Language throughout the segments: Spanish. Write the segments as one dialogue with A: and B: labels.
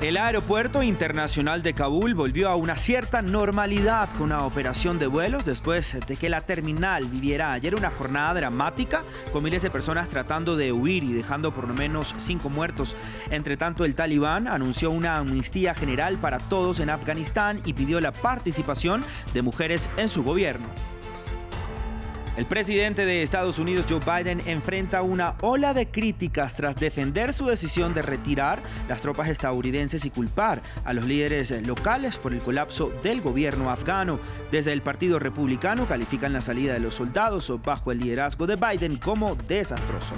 A: El aeropuerto internacional de Kabul volvió a una cierta normalidad con una operación de vuelos después de que la terminal viviera ayer una jornada dramática con miles de personas tratando de huir y dejando por lo menos 5 muertos. Entre tanto, el Talibán anunció una amnistía general para todos en Afganistán y pidió la participación de mujeres en su gobierno. El presidente de Estados Unidos, Joe Biden, enfrenta una ola de críticas tras defender su decisión de retirar las tropas estadounidenses y culpar a los líderes locales por el colapso del gobierno afgano. Desde el Partido Republicano califican la salida de los soldados bajo el liderazgo de Biden como desastroso.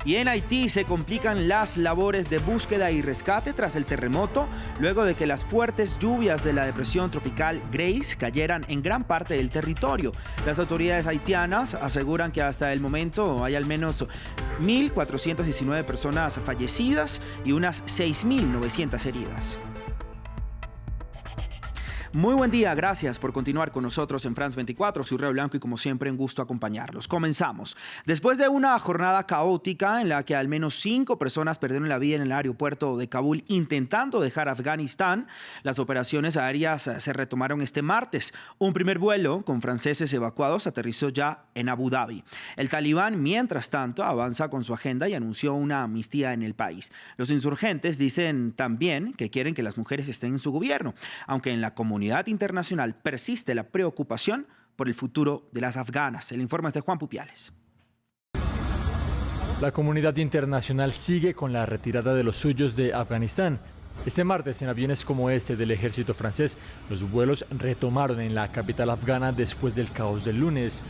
A: Y en Haití se complican las labores de búsqueda y rescate tras el terremoto, luego de que las fuertes lluvias de la depresión tropical Grace cayeran en gran parte del territorio. Las autoridades haitianas aseguran que hasta el momento hay al menos 1.419 personas fallecidas y unas 6.900 heridas. Muy buen día, gracias por continuar con nosotros en France 24. Soy Reo Blanco y como siempre un gusto acompañarlos. Comenzamos. Después de una jornada caótica en la que al menos 5 personas perdieron la vida en el aeropuerto de Kabul intentando dejar Afganistán, las operaciones aéreas se retomaron este martes. Un primer vuelo con franceses evacuados aterrizó ya en Abu Dhabi. El Talibán, mientras tanto, avanza con su agenda y anunció una amnistía en el país. Los insurgentes dicen también que quieren que las mujeres estén en su gobierno, aunque en la comunidad internacional persiste la preocupación por el futuro de las afganas. El informe es de Juan Pupiales.
B: La comunidad internacional sigue con la retirada de los suyos de Afganistán. Este martes, en aviones como este del ejército francés, los vuelos retomaron en la capital afgana después del caos del lunes.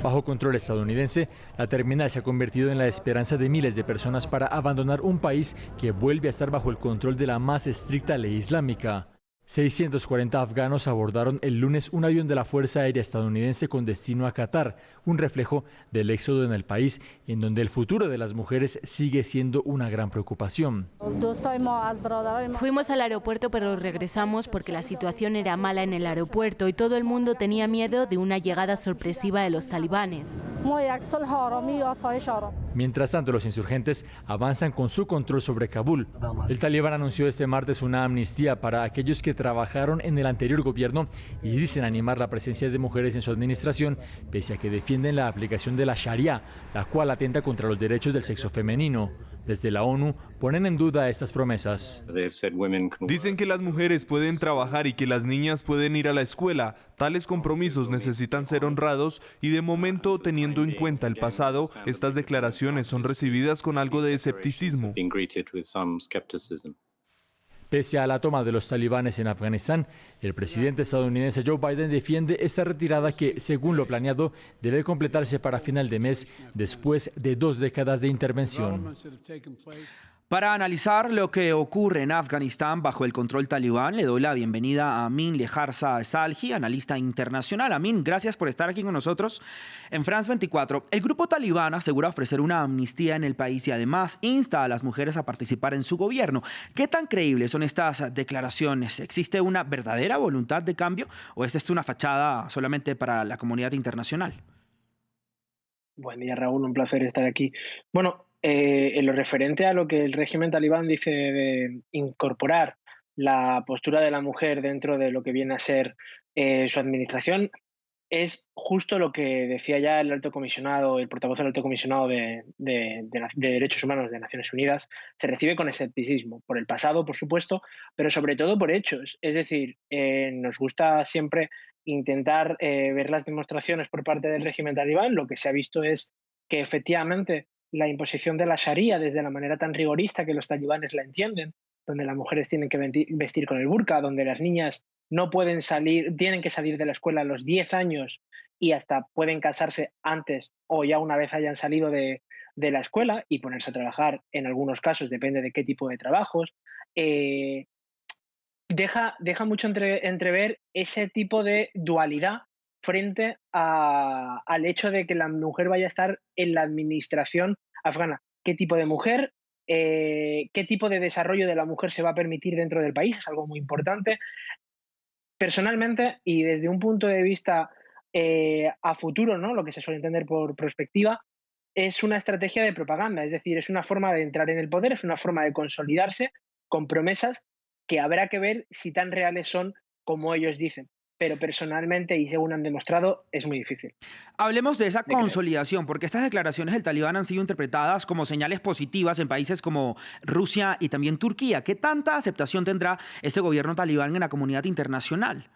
B: Bajo control estadounidense, la terminal se ha convertido en la esperanza de miles de personas para abandonar un país que vuelve a estar bajo el control de la más estricta ley islámica. 640 afganos abordaron el lunes un avión de la Fuerza Aérea estadounidense con destino a Qatar, un reflejo del éxodo en el país, en donde el futuro de las mujeres sigue siendo una gran preocupación.
C: Fuimos al aeropuerto pero regresamos porque la situación era mala en el aeropuerto y todo el mundo tenía miedo de una llegada sorpresiva de los talibanes.
B: Mientras tanto, los insurgentes avanzan con su control sobre Kabul. El Talibán anunció este martes una amnistía para aquellos que trabajaron en el anterior gobierno y dicen animar la presencia de mujeres en su administración, pese a que defienden la aplicación de la Sharia, la cual atenta contra los derechos del sexo femenino. Desde la ONU ponen en duda estas promesas.
D: Dicen que las mujeres pueden trabajar y que las niñas pueden ir a la escuela. Tales compromisos necesitan ser honrados y de momento, teniendo en cuenta el pasado, estas declaraciones son recibidas con algo de escepticismo.
B: Pese a la toma de los talibanes en Afganistán, el presidente estadounidense Joe Biden defiende esta retirada que, según lo planeado, debe completarse para final de mes, después de 2 décadas de intervención.
A: Para analizar lo que ocurre en Afganistán bajo el control talibán, le doy la bienvenida a Amin Lejarza Salhi, analista internacional. Amin, gracias por estar aquí con nosotros en France 24. El grupo talibán asegura ofrecer una amnistía en el país y además insta a las mujeres a participar en su gobierno. ¿Qué tan creíbles son estas declaraciones? ¿Existe una verdadera voluntad de cambio o esta es una fachada solamente para la comunidad internacional?
E: Buen día, Raúl, un placer estar aquí. Bueno, en lo referente a lo que el régimen talibán dice de incorporar la postura de la mujer dentro de lo que viene a ser su administración, es justo lo que decía ya el alto comisionado, el portavoz del alto comisionado de Derechos Humanos de Naciones Unidas. Se recibe con escepticismo, por el pasado, por supuesto, pero sobre todo por hechos. Es decir, nos gusta siempre intentar ver las demostraciones por parte del régimen talibán. Lo que se ha visto es que efectivamente la imposición de la Sharia desde la manera tan rigorista que los talibanes la entienden, donde las mujeres tienen que vestir con el burka, donde las niñas no pueden salir, tienen que salir de la escuela a los 10 años y hasta pueden casarse antes o ya una vez hayan salido de la escuela y ponerse a trabajar, en algunos casos, depende de qué tipo de trabajos. Deja mucho entrever ese tipo de dualidad frente al hecho de que la mujer vaya a estar en la administración afgana. ¿Qué tipo de mujer? ¿Qué tipo de desarrollo de la mujer se va a permitir dentro del país? Es algo muy importante. Personalmente, y desde un punto de vista a futuro, ¿no? Lo que se suele entender por perspectiva, es una estrategia de propaganda, es decir, es una forma de entrar en el poder, es una forma de consolidarse con promesas que habrá que ver si tan reales son como ellos dicen. Pero personalmente, y según han demostrado, es muy difícil.
A: Hablemos de esa consolidación, porque estas declaraciones del Talibán han sido interpretadas como señales positivas en países como Rusia y también Turquía. ¿Qué tanta aceptación tendrá este gobierno talibán en la comunidad internacional?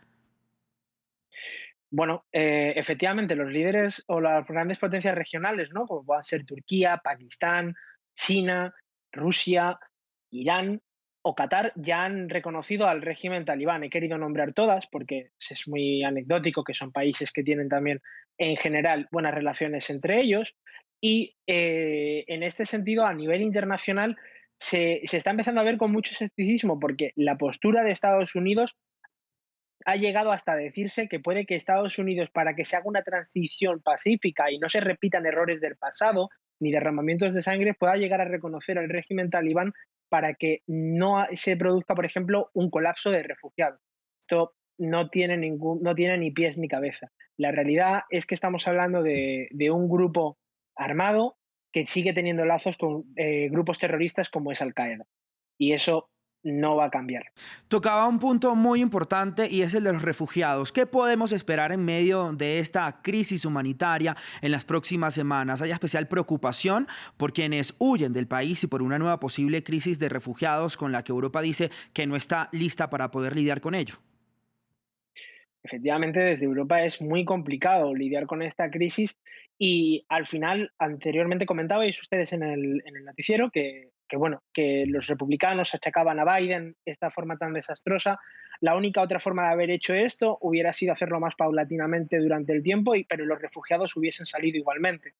E: Bueno, efectivamente, los líderes o las grandes potencias regionales, ¿no?, como puedan ser Turquía, Pakistán, China, Rusia, Irán o Qatar, ya han reconocido al régimen talibán. He querido nombrar todas porque es muy anecdótico que son países que tienen también, en general, buenas relaciones entre ellos. Y en este sentido, a nivel internacional, se está empezando a ver con mucho escepticismo porque la postura de Estados Unidos ha llegado hasta decirse que puede que Estados Unidos, para que se haga una transición pacífica y no se repitan errores del pasado ni derramamientos de sangre, pueda llegar a reconocer al régimen talibán para que no se produzca, por ejemplo, un colapso de refugiados. Esto no tiene ni pies ni cabeza. La realidad es que estamos hablando de un grupo armado que sigue teniendo lazos con grupos terroristas como es Al-Qaeda. Y eso no va a cambiar.
A: Tocaba un punto muy importante y es el de los refugiados. ¿Qué podemos esperar en medio de esta crisis humanitaria en las próximas semanas? ¿Hay especial preocupación por quienes huyen del país y por una nueva posible crisis de refugiados con la que Europa dice que no está lista para poder lidiar con ello?
E: Efectivamente, desde Europa es muy complicado lidiar con esta crisis y al final, anteriormente comentabais ustedes en el noticiero que los republicanos achacaban a Biden esta forma tan desastrosa. La única otra forma de haber hecho esto hubiera sido hacerlo más paulatinamente durante el tiempo, pero los refugiados hubiesen salido igualmente.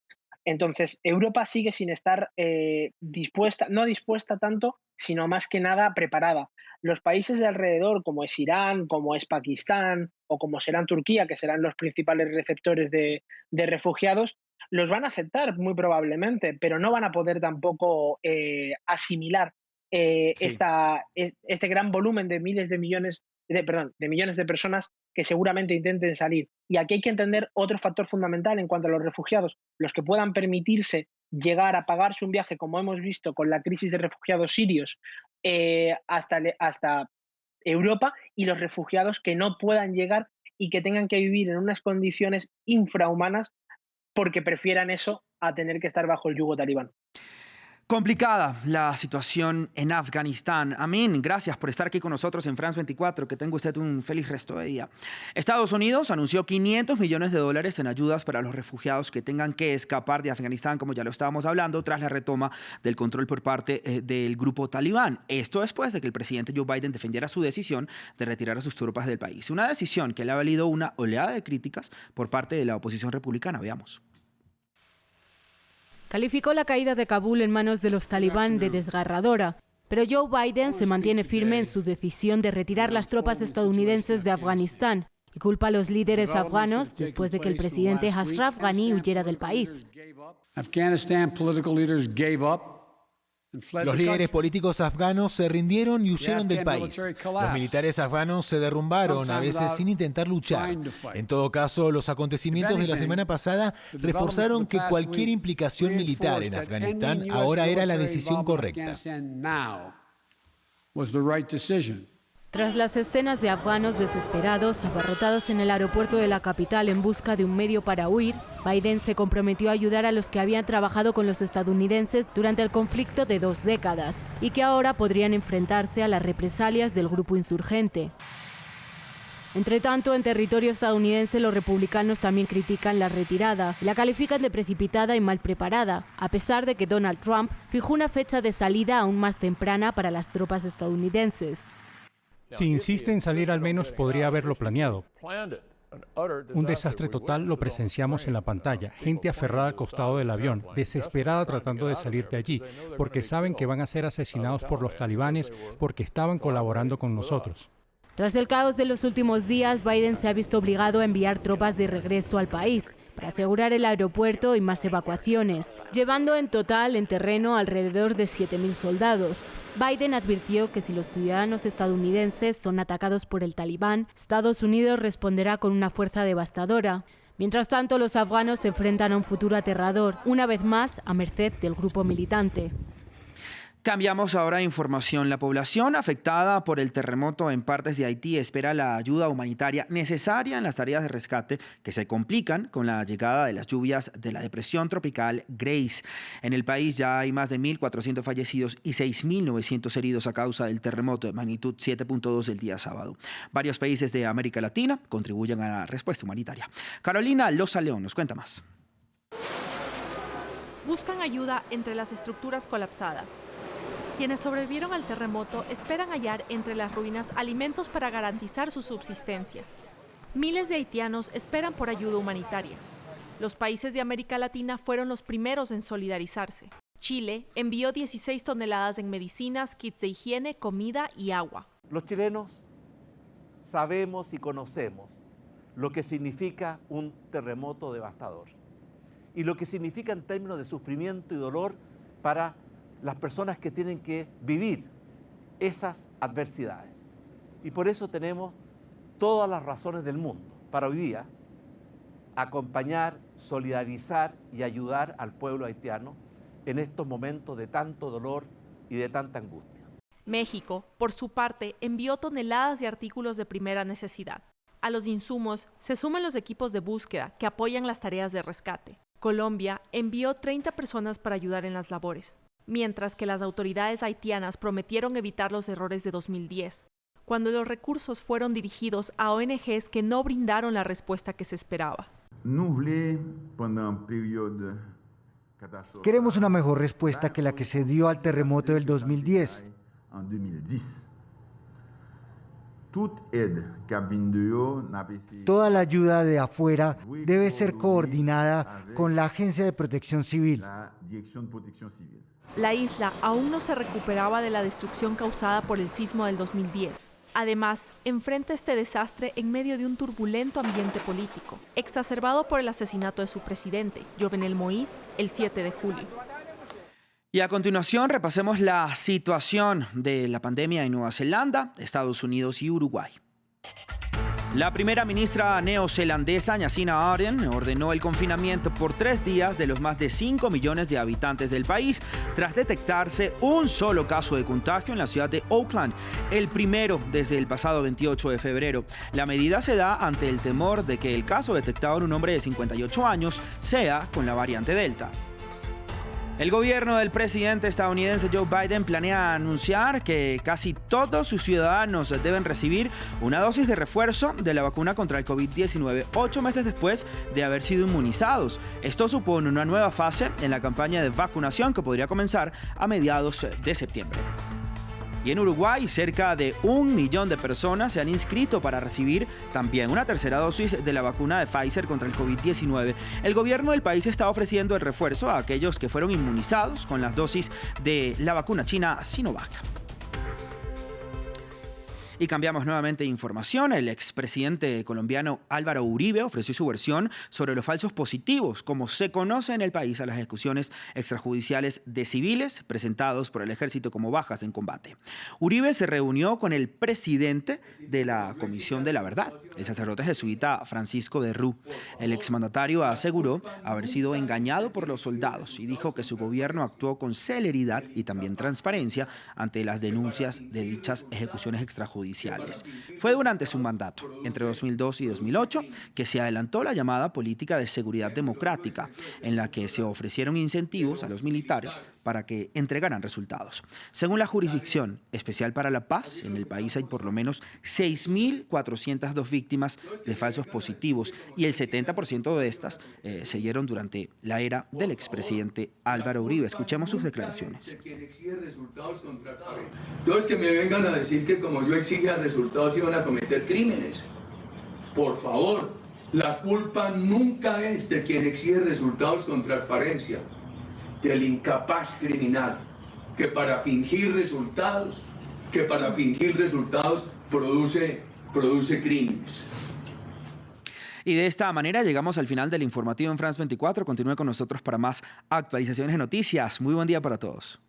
E: Entonces, Europa sigue sin estar no dispuesta tanto, sino más que nada preparada. Los países de alrededor, como es Irán, como es Pakistán o como serán Turquía, que serán los principales receptores de refugiados, los van a aceptar muy probablemente, pero no van a poder tampoco asimilar este gran volumen de millones de personas que seguramente intenten salir. Y aquí hay que entender otro factor fundamental en cuanto a los refugiados, los que puedan permitirse llegar a pagarse un viaje, como hemos visto con la crisis de refugiados sirios, hasta Europa, y los refugiados que no puedan llegar y que tengan que vivir en unas condiciones infrahumanas porque prefieran eso a tener que estar bajo el yugo talibán.
A: Complicada la situación en Afganistán. Amin, gracias por estar aquí con nosotros en France 24. Que tenga usted un feliz resto de día. Estados Unidos anunció $500 millones en ayudas para los refugiados que tengan que escapar de Afganistán, como ya lo estábamos hablando, tras la retoma del control por parte del grupo talibán. Esto después de que el presidente Joe Biden defendiera su decisión de retirar a sus tropas del país. Una decisión que le ha valido una oleada de críticas por parte de la oposición republicana. Veamos.
C: Calificó la caída de Kabul en manos de los talibán de desgarradora, pero Joe Biden se mantiene firme en su decisión de retirar las tropas estadounidenses de Afganistán y culpa a los líderes afganos después de que el presidente Ashraf Ghani huyera del país.
F: Los líderes políticos afganos se rindieron y huyeron del país. Los militares afganos se derrumbaron, a veces sin intentar luchar. En todo caso, los acontecimientos de la semana pasada reforzaron que cualquier implicación militar en Afganistán ahora era la decisión correcta.
C: Tras las escenas de afganos desesperados, abarrotados en el aeropuerto de la capital en busca de un medio para huir, Biden se comprometió a ayudar a los que habían trabajado con los estadounidenses durante el conflicto de 2 décadas y que ahora podrían enfrentarse a las represalias del grupo insurgente. Entre tanto, en territorio estadounidense, los republicanos también critican la retirada y la califican de precipitada y mal preparada, a pesar de que Donald Trump fijó una fecha de salida aún más temprana para las tropas estadounidenses.
G: Si insiste en salir, al menos podría haberlo planeado. Un desastre total lo presenciamos en la pantalla. Gente aferrada al costado del avión, desesperada tratando de salir de allí, porque saben que van a ser asesinados por los talibanes porque estaban colaborando con nosotros.
C: Tras el caos de los últimos días, Biden se ha visto obligado a enviar tropas de regreso al país para asegurar el aeropuerto y más evacuaciones, llevando en total en terreno alrededor de 7.000 soldados. Biden advirtió que si los ciudadanos estadounidenses son atacados por el talibán, Estados Unidos responderá con una fuerza devastadora. Mientras tanto, los afganos se enfrentan a un futuro aterrador, una vez más a merced del grupo militante.
A: Cambiamos ahora a información. La población afectada por el terremoto en partes de Haití espera la ayuda humanitaria necesaria en las tareas de rescate que se complican con la llegada de las lluvias de la depresión tropical Grace. En el país ya hay más de 1.400 fallecidos y 6.900 heridos a causa del terremoto de magnitud 7.2 el día sábado. Varios países de América Latina contribuyen a la respuesta humanitaria. Carolina Loza León nos cuenta más.
H: Buscan ayuda entre las estructuras colapsadas. Quienes sobrevivieron al terremoto esperan hallar entre las ruinas alimentos para garantizar su subsistencia. Miles de haitianos esperan por ayuda humanitaria. Los países de América Latina fueron los primeros en solidarizarse. Chile envió 16 toneladas en medicinas, kits de higiene, comida y agua.
I: Los chilenos sabemos y conocemos lo que significa un terremoto devastador y lo que significa en términos de sufrimiento y dolor para las personas que tienen que vivir esas adversidades. Y por eso tenemos todas las razones del mundo para hoy día acompañar, solidarizar y ayudar al pueblo haitiano en estos momentos de tanto dolor y de tanta angustia.
H: México, por su parte, envió toneladas de artículos de primera necesidad. A los insumos se suman los equipos de búsqueda que apoyan las tareas de rescate. Colombia envió 30 personas para ayudar en las labores, mientras que las autoridades haitianas prometieron evitar los errores de 2010, cuando los recursos fueron dirigidos a ONGs que no brindaron la respuesta que se esperaba.
J: Queremos una mejor respuesta que la que se dio al terremoto del 2010. Toda la ayuda de afuera debe ser coordinada con la Agencia de Protección Civil.
H: La isla aún no se recuperaba de la destrucción causada por el sismo del 2010. Además, enfrenta este desastre en medio de un turbulento ambiente político, exacerbado por el asesinato de su presidente, Jovenel Moïse, el 7 de julio.
A: Y a continuación repasemos la situación de la pandemia en Nueva Zelanda, Estados Unidos y Uruguay. La primera ministra neozelandesa, Jacinda Ardern, ordenó el confinamiento por 3 días de los más de 5 millones de habitantes del país, tras detectarse un solo caso de contagio en la ciudad de Auckland, el primero desde el pasado 28 de febrero. La medida se da ante el temor de que el caso detectado en un hombre de 58 años sea con la variante Delta. El gobierno del presidente estadounidense Joe Biden planea anunciar que casi todos sus ciudadanos deben recibir una dosis de refuerzo de la vacuna contra el COVID-19 8 meses después de haber sido inmunizados. Esto supone una nueva fase en la campaña de vacunación que podría comenzar a mediados de septiembre. Y en Uruguay, cerca de 1 millón de personas se han inscrito para recibir también una tercera dosis de la vacuna de Pfizer contra el COVID-19. El gobierno del país está ofreciendo el refuerzo a aquellos que fueron inmunizados con las dosis de la vacuna china Sinovac. Y cambiamos nuevamente de información. El expresidente colombiano Álvaro Uribe ofreció su versión sobre los falsos positivos, como se conoce en el país, a las ejecuciones extrajudiciales de civiles presentados por el ejército como bajas en combate. Uribe se reunió con el presidente de la Comisión de la Verdad, el sacerdote jesuita Francisco de Rú. El exmandatario aseguró haber sido engañado por los soldados y dijo que su gobierno actuó con celeridad y también transparencia ante las denuncias de dichas ejecuciones extrajudiciales. Fue durante su mandato, entre 2002 y 2008, que se adelantó la llamada política de seguridad democrática, en la que se ofrecieron incentivos a los militares para que entregaran resultados. Según la Jurisdicción Especial para la Paz, en el país hay por lo menos 6.402 víctimas de falsos positivos y el 70% de estas se dieron durante la era del expresidente Álvaro Uribe. Escuchemos sus declaraciones.
K: Entonces que me vengan a decir que como yo exigía resultados iban a cometer crímenes. Por favor, la culpa nunca es de quien exige resultados con transparencia, del incapaz criminal que para fingir resultados produce crímenes.
A: Y de esta manera llegamos al final del informativo en France 24. Continúe con nosotros para más actualizaciones de noticias. Muy buen día para todos.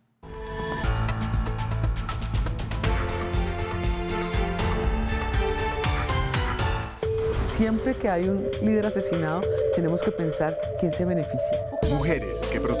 L: Siempre que hay un líder asesinado, tenemos que pensar quién se beneficia.
M: Mujeres que protagonizan